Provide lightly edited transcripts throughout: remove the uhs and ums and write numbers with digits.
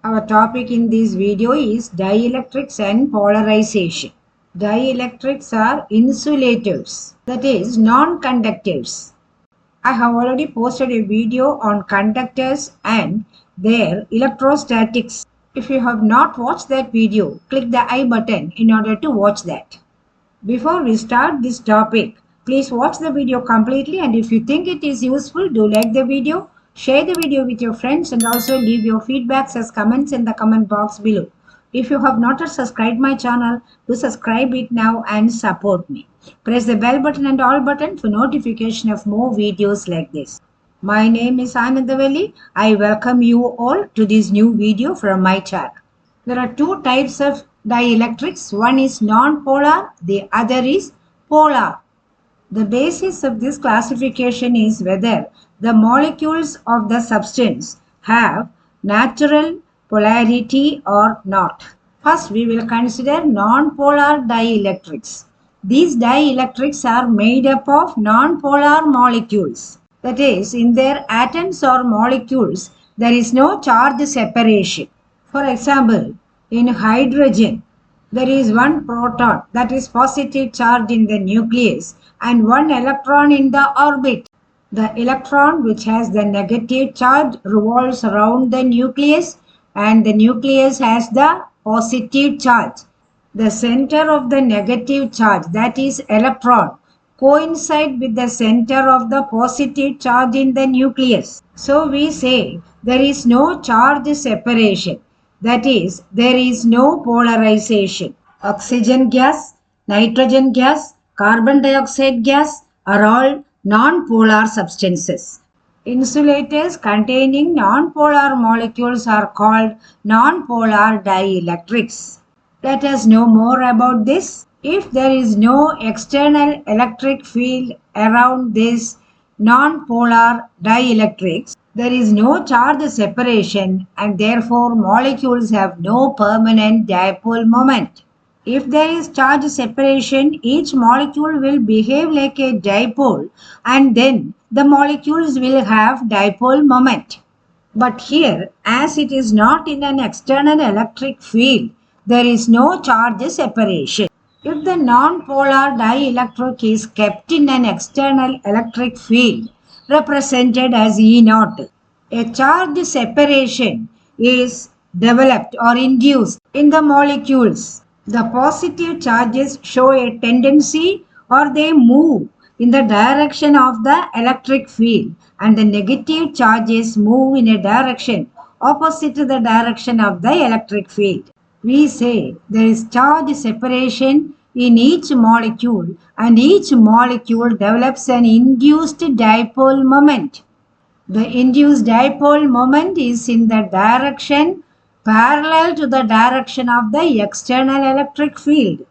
Our topic in this video is dielectrics and polarization. Dielectrics are insulators, that is non-conductors. I have already posted a video on conductors and their electrostatics. If you have not watched that video, click the I button in order to watch that. Before we start this topic, please watch the video completely, and if you think it is useful, do like the video, share the video with your friends, and also leave your feedbacks as comments in the comment box below. If you have not yet subscribed my channel, do subscribe it now and support me. Press the bell button and all button for notification of more videos like this. My name is Ananthavalli. I welcome you all to this new video from my channel. There are two types of dielectrics. One is non-polar, the other is polar. The basis of this classification is whether the molecules of the substance have natural polarity or not. First, we will consider non-polar dielectrics. These dielectrics are made up of non-polar molecules. That is, in their atoms or molecules, there is no charge separation. For example, in hydrogen, there is one proton, that is positive charge in the nucleus, and one electron in the orbit. The electron, which has the negative charge, revolves around the nucleus, and the nucleus has the positive charge. The center of the negative charge, that is electron, coincide with the center of the positive charge in the nucleus. So we say there is no charge separation. That is, there is no polarization. Oxygen gas, nitrogen gas, carbon dioxide gas are all non-polar substances. Insulators containing non-polar molecules are called non-polar dielectrics. Let us know more about this. If there is no external electric field around these non-polar dielectrics, there is no charge separation and therefore molecules have no permanent dipole moment. If there is charge separation, each molecule will behave like a dipole and then the molecules will have dipole moment. But here, as it is not in an external electric field, there is no charge separation. If the non-polar dielectric is kept in an external electric field, represented as E0, a charge separation is developed or induced in the molecules. The positive charges show a tendency or they move in the direction of the electric field, and the negative charges move in a direction opposite to the direction of the electric field. We say there is charge separation in each molecule and each molecule develops an induced dipole moment. The induced dipole moment is in the direction parallel to the direction of the external electric field.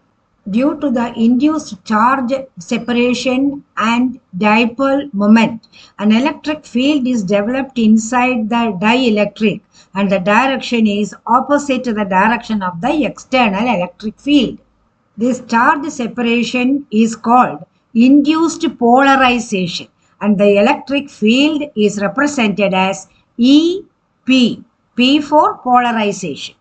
Due to the induced charge separation and dipole moment, an electric field is developed inside the dielectric and the direction is opposite to the direction of the external electric field. This charge separation is called induced polarization and the electric field is represented as EP, P for polarization.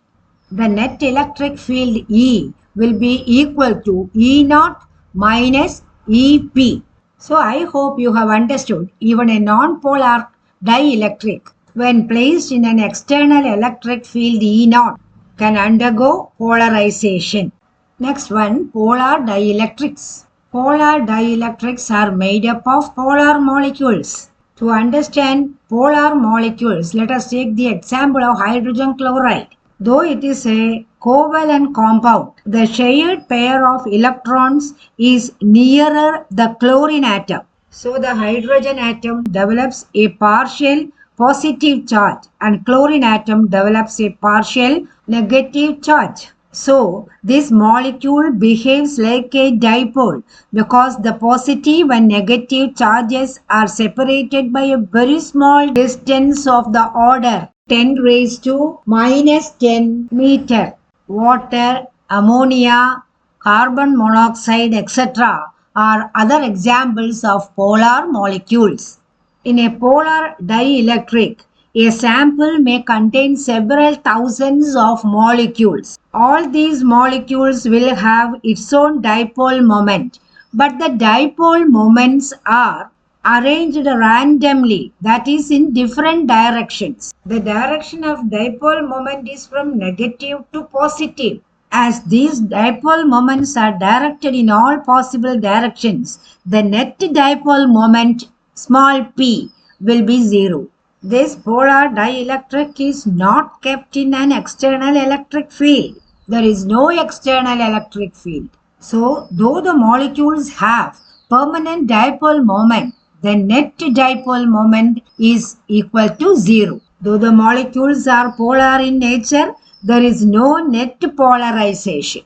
The net electric field E will be equal to E0 minus EP. So I hope you have understood even a non-polar dielectric when placed in an external electric field E0 can undergo polarization. Next one, polar dielectrics. Polar dielectrics are made up of polar molecules. To understand polar molecules, let us take the example of hydrogen chloride. Though it is a covalent compound, the shared pair of electrons is nearer the chlorine atom. So the hydrogen atom develops a partial positive charge and chlorine atom develops a partial negative charge. So this molecule behaves like a dipole because the positive and negative charges are separated by a very small distance of the order 10 raised to minus 10 meter. Water, ammonia, carbon monoxide, etc. are other examples of polar molecules. In a polar dielectric, A sample may contain several thousands of molecules. All these molecules will have its own dipole moment, but the dipole moments are arranged randomly, that is in different directions. The direction of dipole moment is from negative to positive. As these dipole moments are directed in all possible directions, the net dipole moment small p will be 0. This polar dielectric is not kept in an external electric field. There is no external electric field. So, though the molecules have permanent dipole moment, the net dipole moment is equal to 0. Though the molecules are polar in nature, there is no net polarization.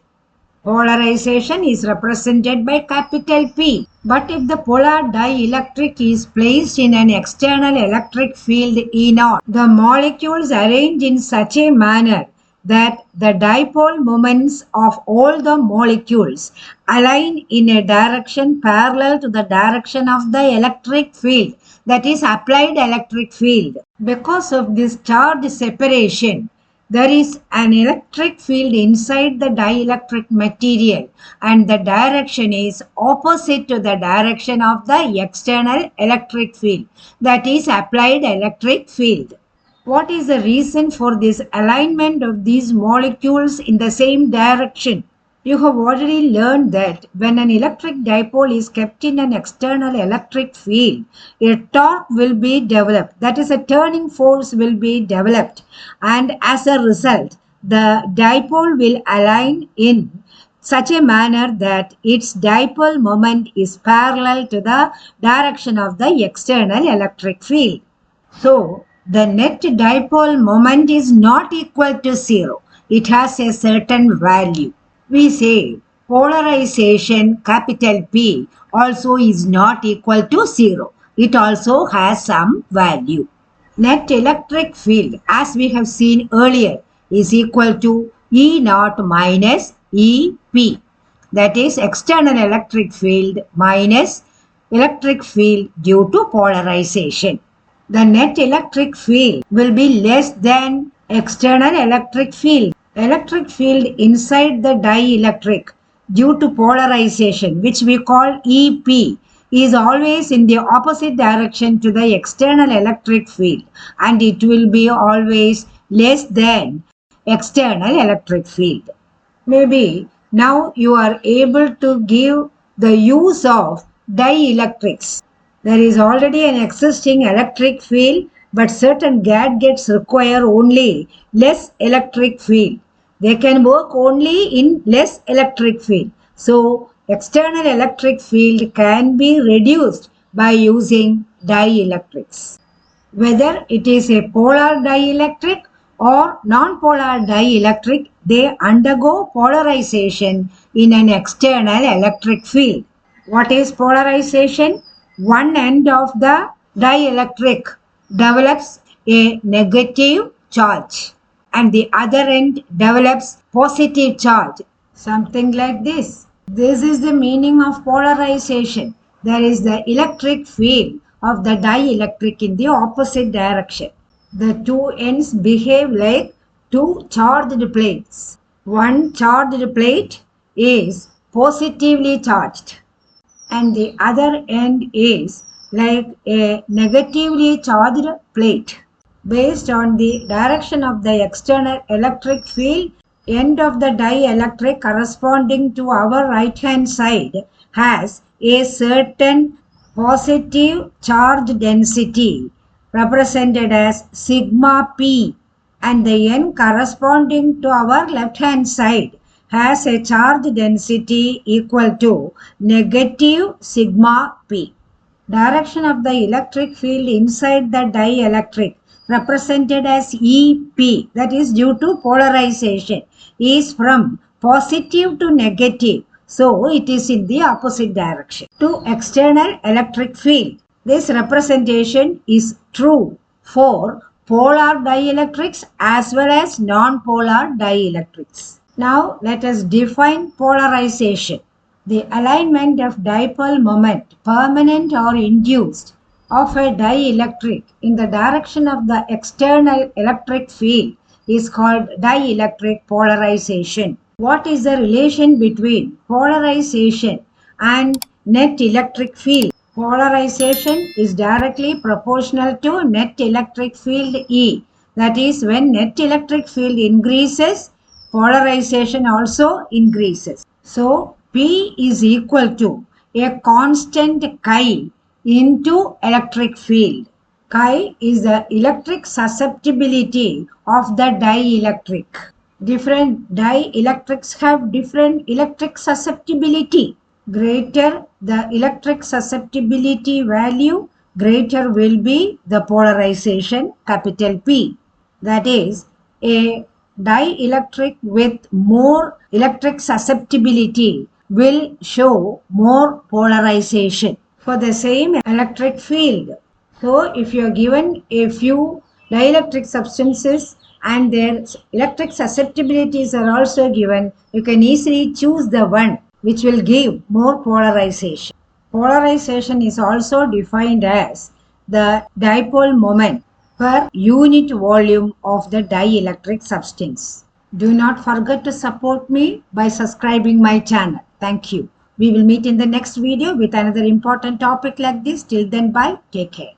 Polarization is represented by capital P. But if the polar dielectric is placed in an external electric field E0, the molecules arrange in such a manner that the dipole moments of all the molecules align in a direction parallel to the direction of the electric field, that is applied electric field. Because of this charge separation, there is an electric field inside the dielectric material and the direction is opposite to the direction of the external electric field, that is applied electric field. What is the reason for this alignment of these molecules in the same direction? You have already learned that when an electric dipole is kept in an external electric field, a torque will be developed. That is, a turning force will be developed. And as a result, the dipole will align in such a manner that its dipole moment is parallel to the direction of the external electric field. So, the net dipole moment is not equal to 0. It has a certain value. We say polarization capital P also is not equal to 0. It also has some value. Net electric field, as we have seen earlier, is equal to E0 minus EP. That is external electric field minus electric field due to polarization. The net electric field will be less than external electric field. Electric field inside the dielectric due to polarization, which we call EP, is always in the opposite direction to the external electric field and it will be always less than external electric field. Maybe now you are able to give the use of dielectrics. There is already an existing electric field, but certain gadgets require only less electric field. They can work only in less electric field. So, external electric field can be reduced by using dielectrics. Whether it is a polar dielectric or non-polar dielectric, they undergo polarization in an external electric field. What is polarization? One end of the dielectric develops a negative charge and the other end develops positive charge. Something like this. This is the meaning of polarization. There is the electric field of the dielectric in the opposite direction. The two ends behave like two charged plates. One charged plate is positively charged and the other end is like a negatively charged plate. Based on the direction of the external electric field, end of the dielectric corresponding to our right hand side has a certain positive charge density represented as sigma p and the end corresponding to our left hand side has a charge density equal to negative sigma p. Direction of the electric field inside the dielectric represented as EP, that is due to polarization, is from positive to negative. So, it is in the opposite direction to external electric field. This representation is true for polar dielectrics as well as non-polar dielectrics. Now, let us define polarization. The alignment of dipole moment, permanent or induced, of a dielectric in the direction of the external electric field is called dielectric polarization. What is the relation between polarization and net electric field? Polarization is directly proportional to net electric field E. That is, when net electric field increases, polarization also increases. So, P is equal to a constant chi into electric field. Chi is the electric susceptibility of the dielectric. Different dielectrics have different electric susceptibility. Greater the electric susceptibility value, greater will be the polarization, capital P. That is, a dielectric with more electric susceptibility will show more polarization for the same electric field. So, if you are given a few dielectric substances and their electric susceptibilities are also given, you can easily choose the one which will give more polarization. Polarization is also defined as the dipole moment per unit volume of the dielectric substance. Do not forget to support me by subscribing my channel. Thank you. We will meet in the next video with another important topic like this. Till then, bye. Take care.